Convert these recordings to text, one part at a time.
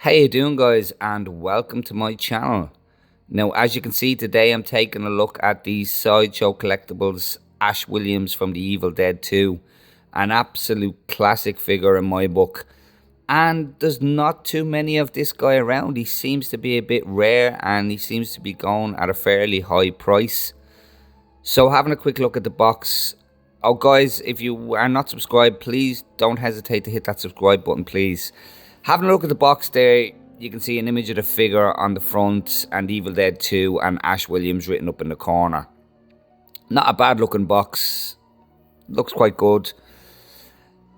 How you doing, guys, and welcome to my channel. Now, as you can see today, I'm taking a look at the Sideshow Collectibles Ash Williams from the Evil Dead 2. An absolute classic figure in my book. And there's not too many of this guy around. He seems to be a bit rare and he seems to be going at a fairly high price. So having a quick look at the box. Oh guys, if you are not subscribed, please don't hesitate to hit that subscribe button, please. Having a look at the box there, you can see an image of the figure on the front and Evil Dead 2 and Ash Williams written up in the corner. Not a bad looking box. Looks quite good.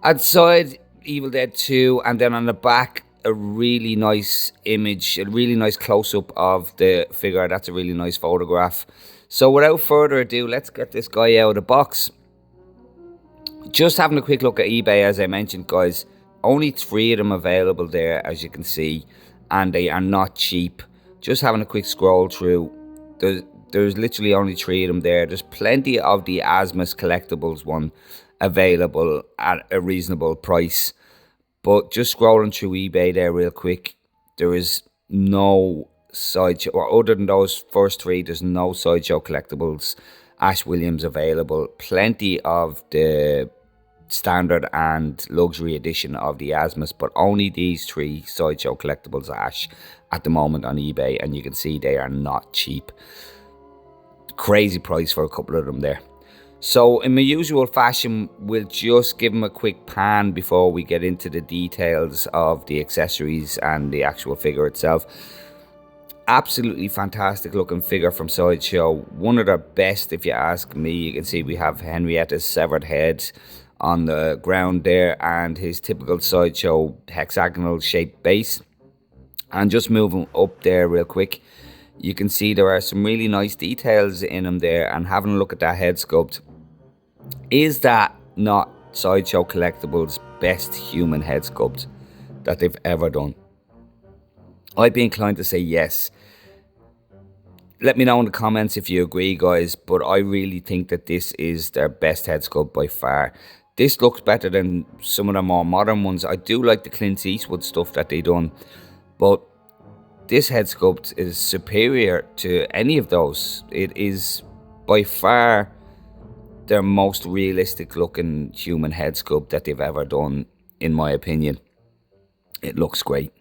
Outside, Evil Dead 2, and then on the back, a really nice image, a really nice close-up of the figure. That's a really nice photograph. So without further ado, let's get this guy out of the box. Just having a quick look at eBay, as I mentioned, guys. Only 3 of them available there, as you can see, and they are not cheap. Just having a quick scroll through, there's literally only 3 of them there. There's plenty of the Asmus Collectibles one available at a reasonable price, but just scrolling through eBay there real quick, there is no Sideshow, or other than those first 3, there's no Sideshow Collectibles Ash Williams available. Plenty of the standard and luxury edition of the Asmus, but only these 3 Sideshow Collectibles Ash at the moment on eBay, and you can see they are not cheap. Crazy price for a couple of them there. So in my usual fashion, we'll just give them a quick pan before we get into the details of the accessories and the actual figure itself. Absolutely fantastic looking figure from Sideshow. One of their best, if you ask me. You can see we have Henrietta's severed head on the ground there, and his typical Sideshow hexagonal shaped base. And just moving up there real quick, you can see there are some really nice details in him there. And having a look at that head sculpt, is that not Sideshow Collectibles' best human head sculpt that they've ever done? I'd be inclined to say yes. Let me know in the comments if you agree, guys, but I really think that this is their best head sculpt by far. This looks better than some of the more modern ones. I do like the Clint Eastwood stuff that they done, but this head sculpt is superior to any of those. It is by far their most realistic looking human head sculpt that they've ever done, in my opinion. It looks great.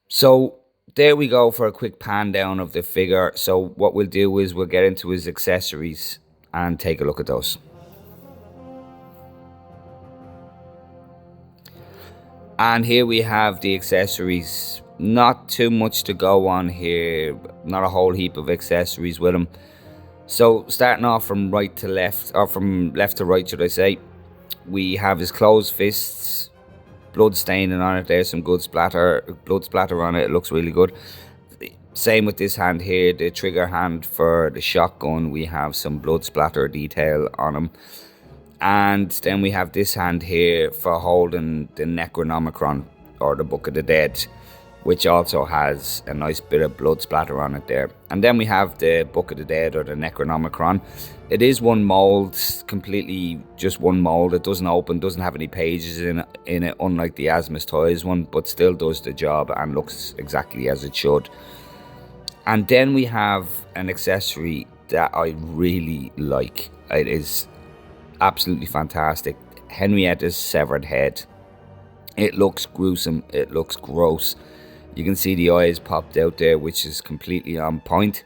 So there we go for a quick pan down of the figure. So what we'll do is we'll get into his accessories and take a look at those. And here we have the accessories. Not too much to go on here. Not a whole heap of accessories with them. So starting off from right to left, or from left to right should I say, we have his closed fists, blood staining on it. There's some good blood splatter on it. It looks really good. Same with this hand here, the trigger hand for the shotgun. We have some blood splatter detail on him. And then we have this hand here for holding the Necronomicon, or the Book of the Dead, which also has a nice bit of blood splatter on it there. And then we have the Book of the Dead, or the Necronomicon. It is one mold, completely just one mold. It doesn't open, doesn't have any pages in it, unlike the Asmus Toys one, but still does the job and looks exactly as it should. And then we have an accessory that I really like. It is absolutely fantastic. Henrietta's severed head. It looks gruesome. It looks gross. You can see the eyes popped out there, which is completely on point.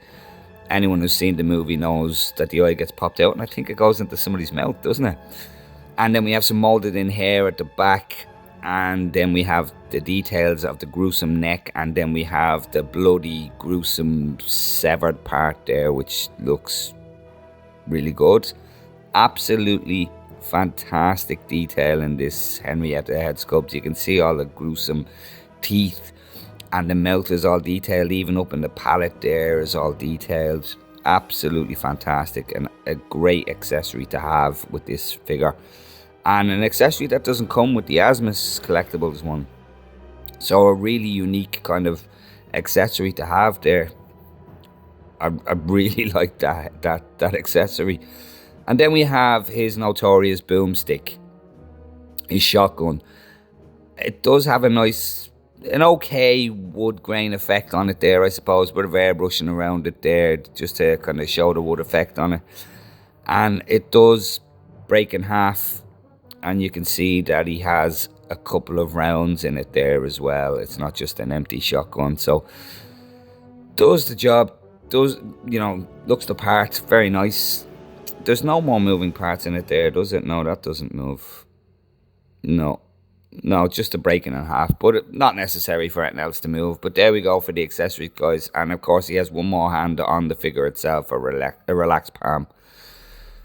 Anyone who's seen the movie knows that the eye gets popped out, and I think it goes into somebody's mouth, doesn't it? And then we have some molded in hair at the back, and then we have the details of the gruesome neck, and then we have the bloody, gruesome, severed part there, which looks really good. Absolutely fantastic detail in this Henrietta head sculpt. You can see all the gruesome teeth, and the mouth is all detailed. Even up in the palate there is all detailed. Absolutely fantastic, and a great accessory to have with this figure, and an accessory that doesn't come with the Asmus Collectibles one. So a really unique kind of accessory to have there. I really like that accessory. And then we have his notorious boomstick, his shotgun. It does have a nice an okay wood grain effect on it there, I suppose, bit of airbrushing around it there just to kind of show the wood effect on it. And it does break in half, and you can see that he has a couple of rounds in it there as well. It's not just an empty shotgun. So does the job, does, looks the part, very nice. There's no more moving parts in it there, does it? No, that doesn't move. No, just a breaking in half, but not necessary for anything else to move. But there we go for the accessories, guys. And of course, he has one more hand on the figure itself, a relaxed palm.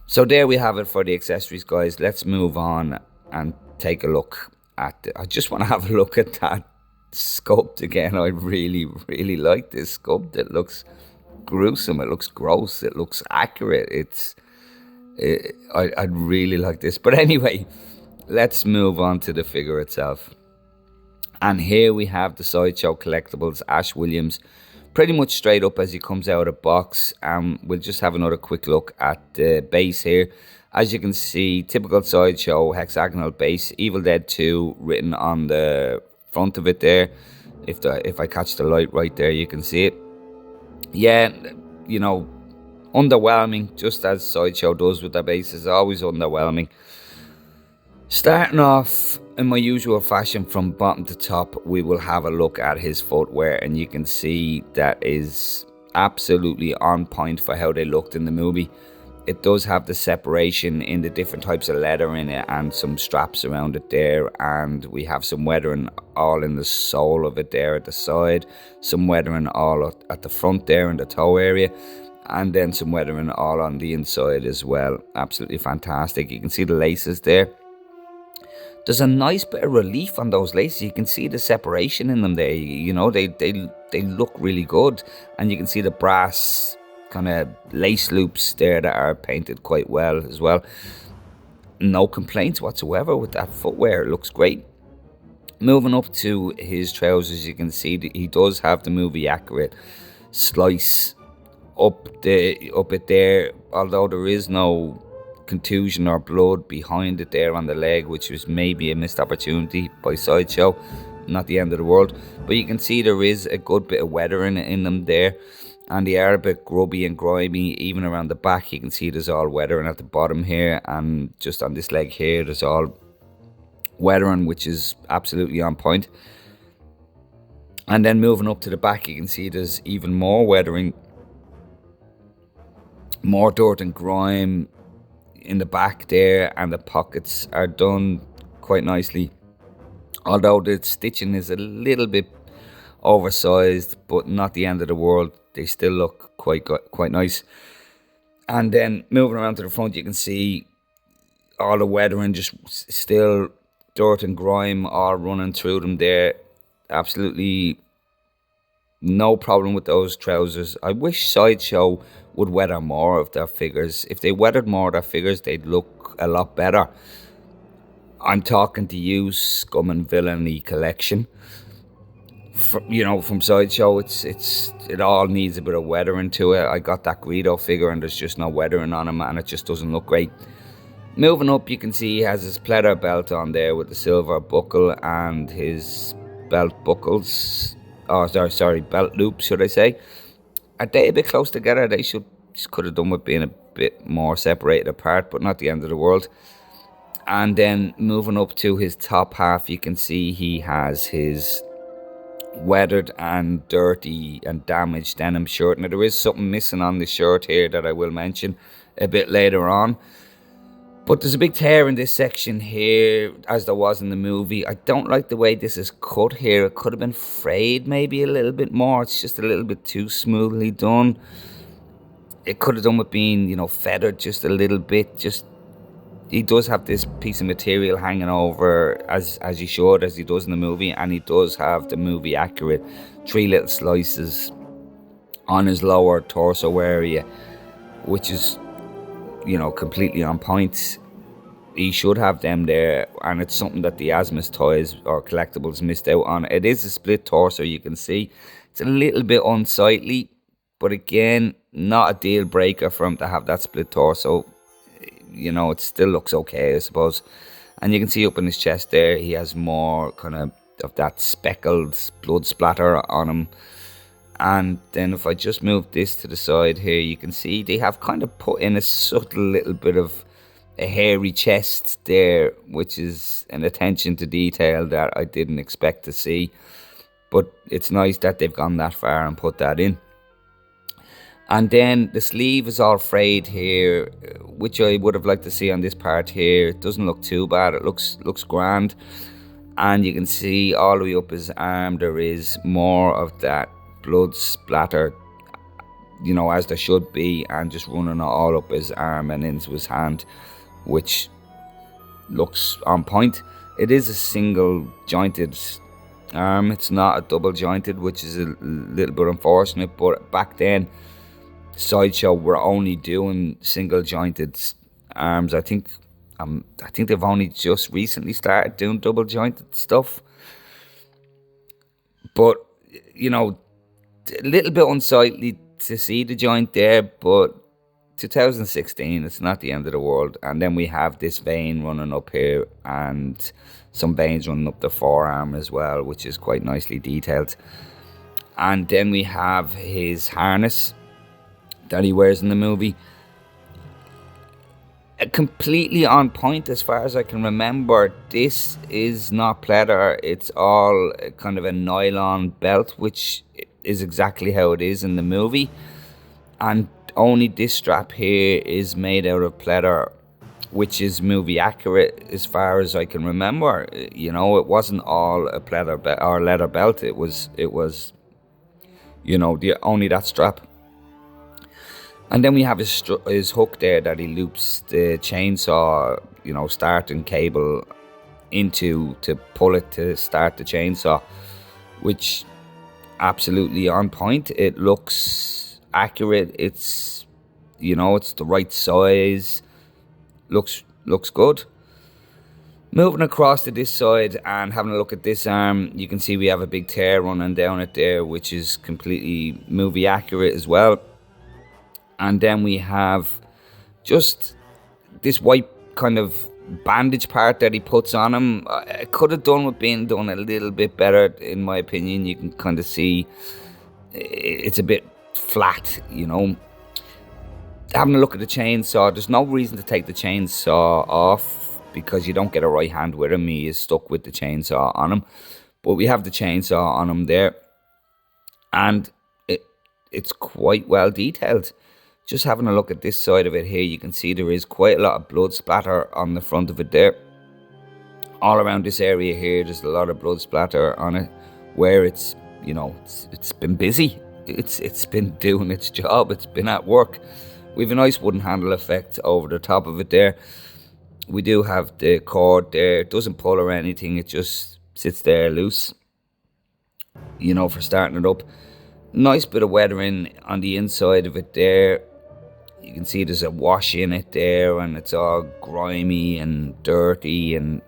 So there we have it for the accessories, guys. Let's move on and take a look at I just want to have a look at that sculpt again. I really, really like this sculpt. It looks gruesome. It looks gross. It looks accurate. I'd really like this. But anyway, let's move on to the figure itself. And here we have the Sideshow Collectibles Ash Williams, pretty much straight up as he comes out of the box. We'll just have another quick look at the base here. As you can see, typical Sideshow hexagonal base, Evil Dead 2 written on the front of it there. If I catch the light right there, you can see it. Yeah, underwhelming, just as Sideshow does with their bases, always underwhelming. Starting off in my usual fashion from bottom to top, we will have a look at his footwear, and you can see that is absolutely on point for how they looked in the movie. It does have the separation in the different types of leather in it and some straps around it there, and we have some weathering all in the sole of it there at the side, some weathering all at the front there in the toe area, and then some weathering all on the inside as well. Absolutely fantastic. You can see the laces there. There's a nice bit of relief on those laces. You can see the separation in them. They look really good, and you can see the brass kind of lace loops there that are painted quite well as well. No complaints whatsoever with that footwear. It looks great. Moving up to his trousers, you can see that he does have the movie accurate slice up it there, although there is no contusion or blood behind it there on the leg, which was maybe a missed opportunity by Sideshow. Not the end of the world, but you can see there is a good bit of weathering in them there, and they are a bit grubby and grimy. Even around the back, you can see there's all weathering at the bottom here, and just on this leg here there's all weathering, which is absolutely on point. And then moving up to the back, you can see there's even more weathering, more dirt and grime in the back there, and the pockets are done quite nicely, although the stitching is a little bit oversized, but not the end of the world. They still look quite nice. And then moving around to the front, you can see all the weathering, just still dirt and grime all running through them there. Absolutely no problem with those trousers. I wish Sideshow would weather more of their figures. If they weathered more of their figures, they'd look a lot better. I'm talking to you, Scum and Villainy Collection. From Sideshow, it all needs a bit of weathering to it. I got that Greedo figure, and there's just no weathering on him, and it just doesn't look great. Moving up, you can see he has his pleather belt on there with the silver buckle, and his belt buckles, belt loops, should I say. Are they a bit close together? They could have done with being a bit more separated apart, but not the end of the world. And then moving up to his top half, you can see he has his weathered and dirty and damaged denim shirt. Now there is something missing on the shirt here that I will mention a bit later on, but there's a big tear in this section here, as there was in the movie. I don't like the way this is cut here. It could have been frayed maybe a little bit more. It's just a little bit too smoothly done. It could have done with being, feathered just a little bit. He does have this piece of material hanging over as he should, as he does in the movie, and he does have the movie accurate 3 little slices on his lower torso area, which is, completely on point. He should have them there, and it's something that the Asmus Toys or Collectibles missed out on. It is a split torso, you can see. It's a little bit unsightly, but again, not a deal breaker for him to have that split torso. It still looks okay, I suppose. And you can see up in his chest there, he has more kind of that speckled blood splatter on them. And then if I just move this to the side here, you can see they have kind of put in a subtle little bit of a hairy chest there, which is an attention to detail that I didn't expect to see. But it's nice that they've gone that far and put that in. And then the sleeve is all frayed here, which I would have liked to see on this part here. It doesn't look too bad. It looks grand. And you can see all the way up his arm there is more of that blood splatter, you know, as there should be, and just running all up his arm and into his hand, which looks on point. It is a single jointed arm. It's not a double jointed, which is a little bit unfortunate, but back then Sideshow were only doing single jointed arms. I think they've only just recently started doing double jointed stuff. But you know, a little bit unsightly to see the joint there, but 2016, it's not the end of the world. And then we have this vein running up here and some veins running up the forearm as well, which is quite nicely detailed. And then we have his harness that he wears in the movie. Completely on point as far as I can remember. This is not pleather, it's all kind of a nylon belt, which is exactly how it is in the movie. And only this strap here is made out of pleather, which is movie accurate as far as I can remember. You know, it wasn't all a pleather or leather belt. It was, you know, only that strap. And then we have his hook there that he loops the chainsaw, you know, starting cable into to pull it to start the chainsaw, which absolutely on point. It looks accurate. It's, you know, it's the right size. Looks good. Moving across to this side and having a look at this arm, you can see we have a big tear running down it there, which is completely movie accurate as well. And then we have just this white kind of bandage part that he puts on him. I could have done with being done a little bit better, in my opinion. You can kind of see it's a bit flat, you know. Having a look at the chainsaw, there's no reason to take the chainsaw off because you don't get a right hand with him. He is stuck with the chainsaw on him. But we have the chainsaw on him there. And it's quite well detailed. Just having a look at this side of it here, you can see there is quite a lot of blood splatter on the front of it there. All around this area here, there's a lot of blood splatter on it, where it's, you know, it's been busy. It's been doing its job. It's been at work. We have a nice wooden handle effect over the top of it there. We do have the cord there. It doesn't pull or anything. It just sits there loose, you know, for starting it up. Nice bit of weathering on the inside of it there. You can see there's a wash in it there, and it's all grimy and dirty and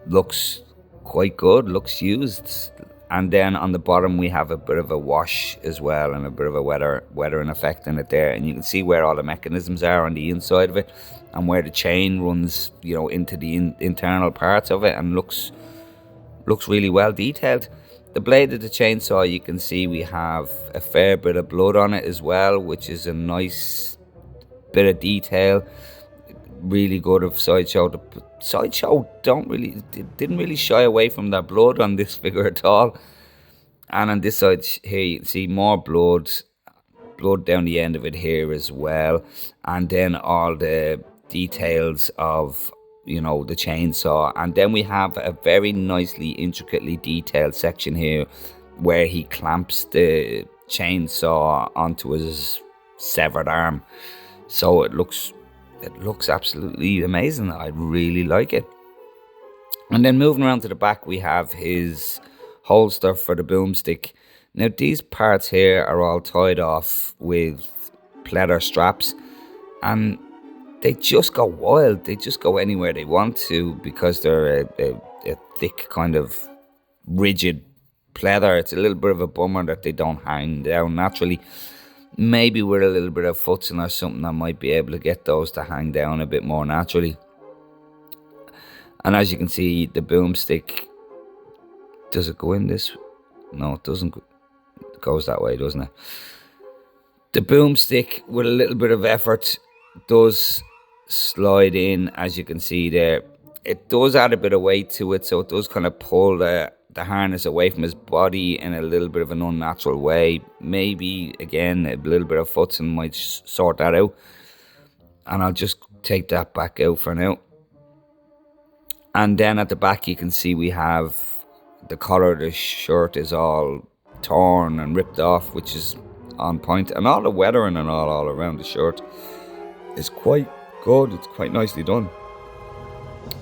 looks quite good, looks used. And then on the bottom we have a bit of a wash as well, and a bit of a weathering effect in it there. And you can see where all the mechanisms are on the inside of it, and where the chain runs, you know, into the internal parts of it, and looks really well detailed. The blade of the chainsaw, you can see we have a fair bit of blood on it as well, which is a nice bit of detail. Really good of Sideshow. Sideshow didn't really shy away from that blood on this figure at all. And on this side here, you can see more blood down the end of it here as well. And then all the details of, you know, the chainsaw. And then we have a very nicely, intricately detailed section here where he clamps the chainsaw onto his severed arm. So it looks absolutely amazing. I really like it. And then moving around to the back, we have his holster for the boomstick. Now these parts here are all tied off with pleather straps, and they just go wild. They just go anywhere they want to because they're a thick kind of rigid pleather. It's a little bit of a bummer that they don't hang down naturally. Maybe with a little bit of futzing or something, I might be able to get those to hang down a bit more naturally. And as you can see, the boomstick Does it go in this? No, it doesn't. It goes that way, doesn't it? The boomstick, with a little bit of effort, does slide in, as you can see there. It does add a bit of weight to it, so it does kind of pull the harness away from his body in a little bit of an unnatural way. Maybe, again, a little bit of futzing might sort that out. And I'll just take that back out for now. And then at the back you can see we have the collar of the shirt is all torn and ripped off, which is on point. And all the weathering and all around the shirt is quite good. It's quite nicely done.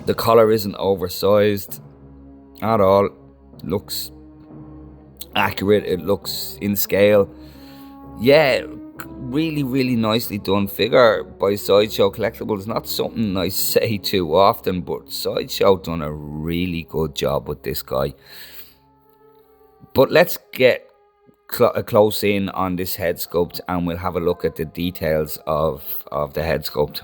The collar isn't oversized at all. It looks accurate. It looks in scale. Yeah, really nicely done figure by Sideshow Collectibles. Not something I say too often, but Sideshow done a really good job with this guy. But let's get a close in on this head sculpt, and we'll have a look at the details of the head sculpt.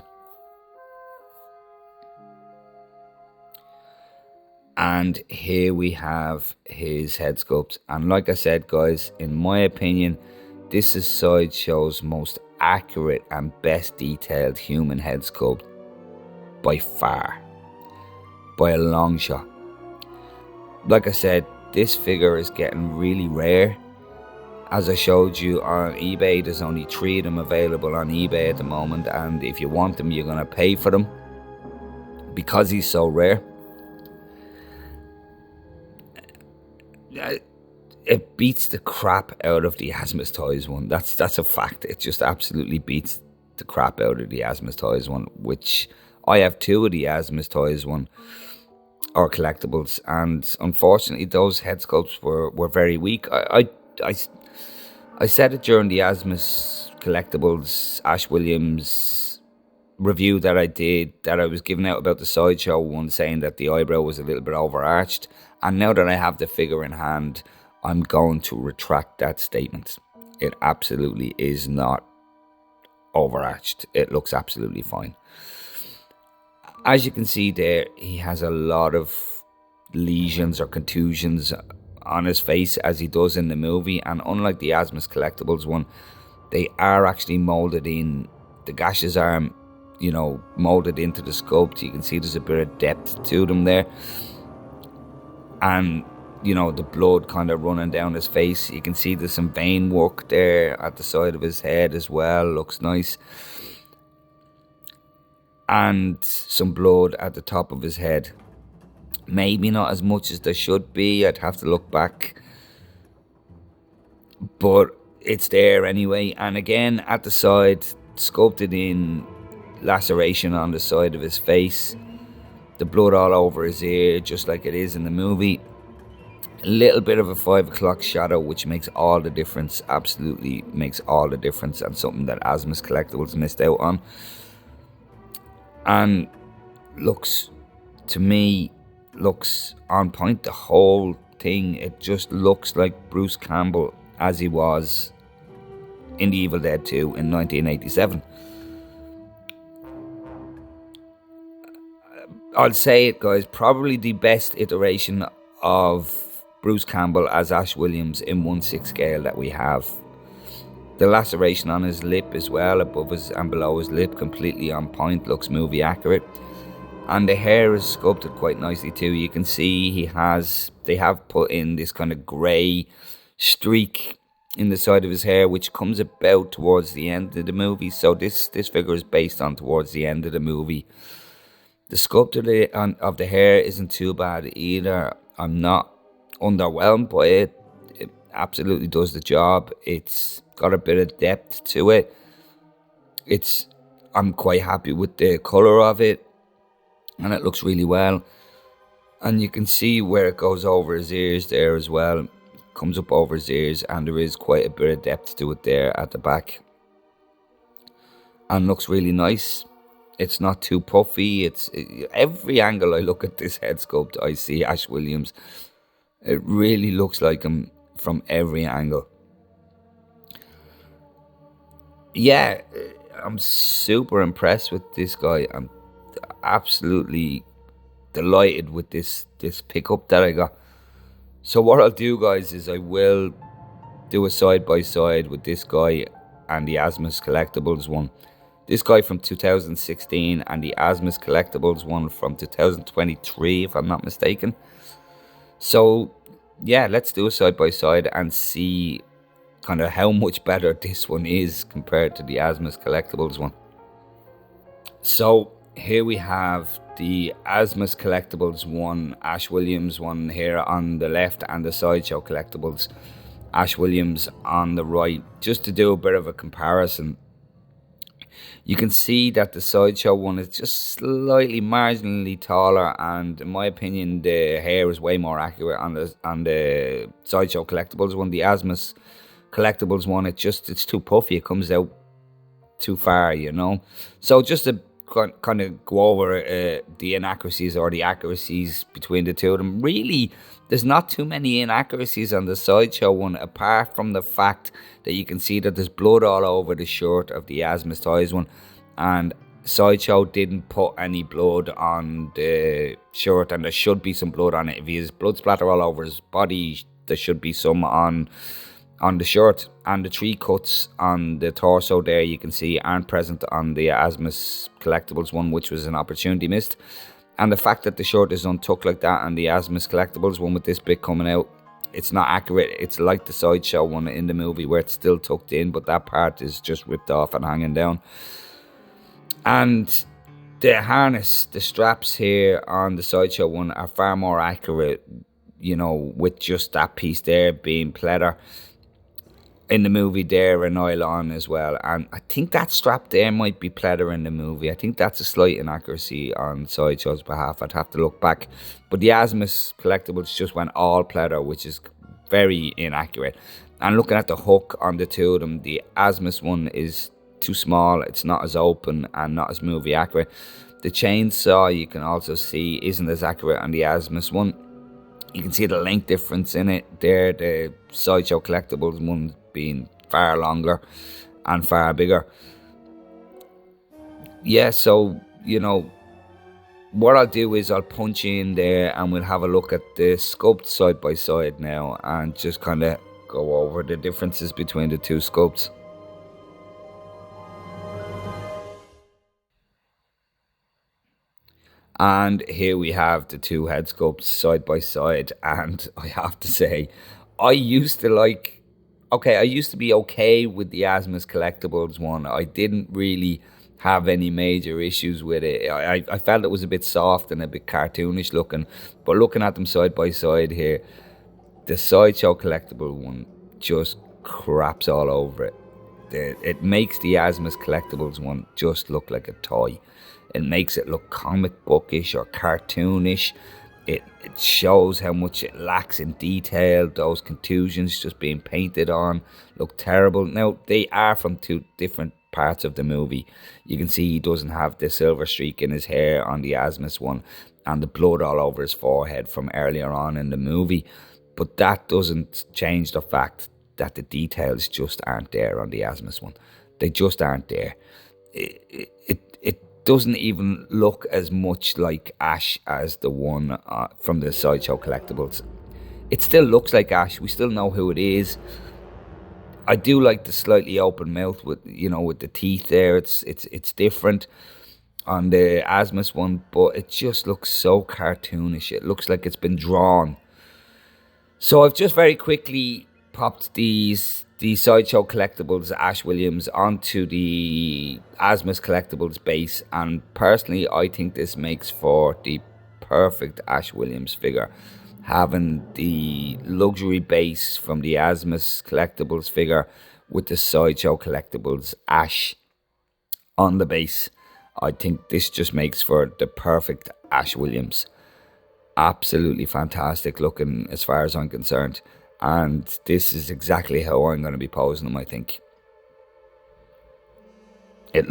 And here we have his head sculpt, and like I said, guys, in my opinion, this is Sideshow's most accurate and best detailed human head sculpt by far, by a long shot. Like I said, this figure is getting really rare. As I showed you on eBay, there's only 3 of them available on eBay at the moment, and if you want them, you're going to pay for them because he's so rare. It beats the crap out of the Asmus Toys one. That's a fact. It just absolutely beats the crap out of the Asmus Toys one, which I have 2 of the Asmus Toys one, or collectibles, and unfortunately those head sculpts were very weak. I said it during the Asmus Collectibles Ash Williams review that I did, that I was giving out about the Sideshow one, saying that the eyebrow was a little bit overarched, and now that I have the figure in hand, I'm going to retract that statement. It absolutely is not overarched. It looks absolutely fine. As you can see there, he has a lot of lesions or contusions on his face, as he does in the movie, and unlike the Asmus Collectibles one, they are actually moulded in. The gashes are, moulded into the sculpt. You can see there's a bit of depth to them there, and the blood kind of running down his face. You can see there's some vein work there at the side of his head as well. Looks nice. And some blood at the top of his head. Maybe not as much as there should be. I'd have to look back. But it's there anyway. And again, at the side, sculpted in laceration on the side of his face. The blood all over his ear, just like it is in the movie. A little bit of a 5 o'clock shadow, which makes all the difference. Absolutely makes all the difference, and something that Asmus Collectibles missed out on. And looks on point. The whole thing, it just looks like Bruce Campbell as he was in The Evil Dead 2 in 1987. I'll say it, guys, probably the best iteration of Bruce Campbell as Ash Williams in 1/6 scale that we have. The laceration on his lip as well, above his and below his lip, completely on point, looks movie accurate. And the hair is sculpted quite nicely too. You can see they have put in this kind of grey streak in the side of his hair, which comes about towards the end of the movie. So this figure is based on towards the end of the movie. The sculpture of the hair isn't too bad either. I'm not underwhelmed by it. It absolutely does the job. It's got a bit of depth to it. I'm quite happy with the colour of it, and it looks really well. And you can see where it goes over his ears there as well. Comes up over his ears, and there is quite a bit of depth to it there at the back, and looks really nice. It's not too puffy. Every angle I look at this head sculpt, I see Ash Williams. It really looks like him from every angle. Yeah, I'm super impressed with this guy. I'm absolutely delighted with this pickup that I got. So what I'll do, guys, is I will do a side by side with this guy and the Asmus Collectibles one. This guy from 2016 and the Asmus Collectibles one from 2023, if I'm not mistaken. So yeah, let's do a side by side and see kind of how much better this one is compared to the Asmus Collectibles one. So here we have the Asmus Collectibles one, Ash Williams one here on the left, and the Sideshow Collectibles Ash Williams on the right. Just to do a bit of a comparison, you can see that the Sideshow one is just slightly marginally taller, and in my opinion the hair is way more accurate on the Sideshow Collectibles one. The Asmus Collectibles one, it's too puffy, it comes out too far, you know. So just to kind of go over the inaccuracies or the accuracies between the two of them, really there's not too many inaccuracies on the Sideshow one, apart from the fact that you can see that there's blood all over the shirt of the Asmus Toys one, and Sideshow didn't put any blood on the shirt, and there should be some blood on it. If he has blood splatter all over his body, there should be some on the shirt, and the 3 cuts on the torso there you can see aren't present on the Asmus Collectibles one, which was an opportunity missed. And the fact that the shirt is untucked like that on the Asmus Collectibles one with this bit coming out, it's not accurate. It's like the Sideshow one in the movie where it's still tucked in, but that part is just ripped off and hanging down. And the harness, the straps here on the Sideshow one are far more accurate, you know, with just that piece there being pleather. In the movie there, a nylon as well, and I think that strap there might be pleather in the movie. I think that's a slight inaccuracy on Sideshow's behalf. I'd have to look back, but the Asmus Collectibles just went all pleather, which is very inaccurate. And looking at the hook on the two of them, the Asmus one is too small, it's not as open and not as movie accurate. The chainsaw, you can also see, isn't as accurate on the Asmus one. You can see the length difference in it there, the Sideshow Collectibles one being far longer and far bigger. Yeah, so, you know, what I'll do is I'll punch in there and we'll have a look at the sculpt side by side now and just kind of go over the differences between the two sculpts. And here we have the two head sculpts side by side, and I have to say, I used to be okay with the Asmus Collectibles one. I didn't really have any major issues with it. I felt it was a bit soft and a bit cartoonish looking, but looking at them side by side here, the Sideshow Collectible one just craps all over it. It makes the Asmus Collectibles one just look like a toy. It makes it look comic bookish or cartoonish. It shows how much it lacks in detail. Those contusions just being painted on look terrible. Now, they are from two different parts of the movie. You can see he doesn't have the silver streak in his hair on the Asmus one and the blood all over his forehead from earlier on in the movie. But that doesn't change the fact that the details just aren't there on the Asmus one. They just aren't there. It doesn't even look as much like Ash as the one from the Sideshow Collectibles. It still looks like Ash. We still know who it is. I do like the slightly open mouth with the teeth there. It's different on the Asmus one, but it just looks so cartoonish. It looks like it's been drawn. So I've just very quickly popped the Sideshow Collectibles Ash Williams onto the Asmus Collectibles base, and personally I think this makes for the perfect Ash Williams figure. Having the luxury base from the Asmus Collectibles figure with the Sideshow Collectibles Ash on the base, I think this just makes for the perfect Ash Williams. Absolutely fantastic looking as far as I'm concerned. And this is exactly how I'm going to be posing them, I think. It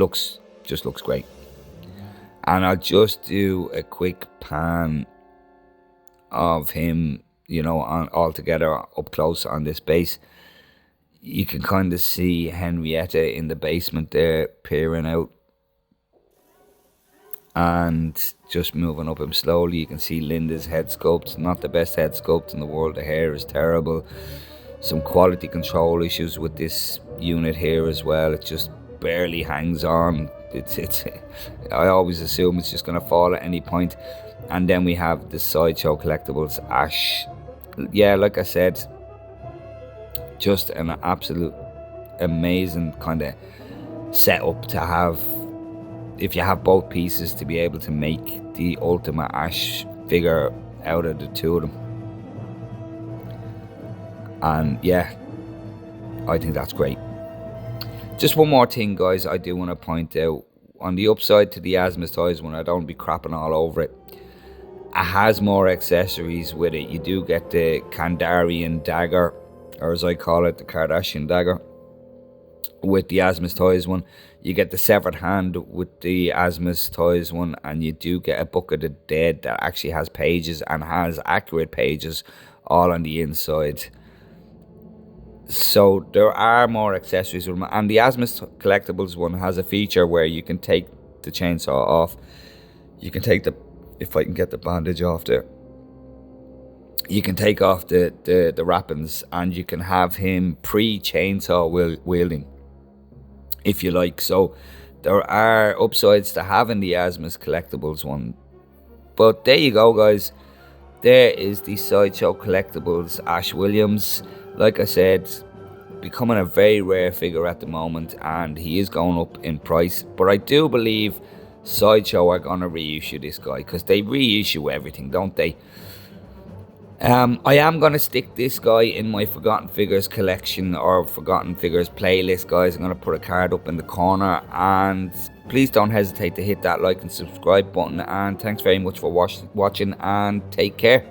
just looks great. And I'll just do a quick pan of him, all together up close on this base. You can kind of see Henrietta in the basement there peering out. And just moving up him slowly, you can see Linda's head sculpt. Not the best head sculpt in the world. The hair is terrible. Some quality control issues with this unit here as well. It just barely hangs on. It's I always assume it's just going to fall at any point. And then we have the Sideshow Collectibles Ash. Yeah, like I said, just an absolute amazing kind of setup to have. If you have both pieces, to be able to make the ultimate Ash figure out of the two of them. And yeah, I think that's great. Just one more thing, guys, I do want to point out. On the upside to the Asmus Toys one, I don't be crapping all over it. It has more accessories with it. You do get the Kandarian dagger, or as I call it, the Kardashian dagger, with the Asmus Toys one. You get the severed hand with the Asmus Toys one, and you do get a Book of the Dead that actually has pages and has accurate pages all on the inside. So there are more accessories with them. And the Asmus Collectibles one has a feature where you can take the chainsaw off. You can take the, if I can get the bandage off there, you can take off the wrappings, and you can have him pre-chainsaw wielding, if you like. So there are upsides to having the Asmus Collectibles one. But there you go, guys. There is the Sideshow Collectibles Ash Williams. Like I said, becoming a very rare figure at the moment, and he is going up in price. But I do believe Sideshow are going to reissue this guy, because they reissue everything, don't they? I am going to stick this guy in my Forgotten Figures collection, or Forgotten Figures playlist, guys. I'm going to put a card up in the corner, and please don't hesitate to hit that like and subscribe button. And thanks very much for watching, and take care.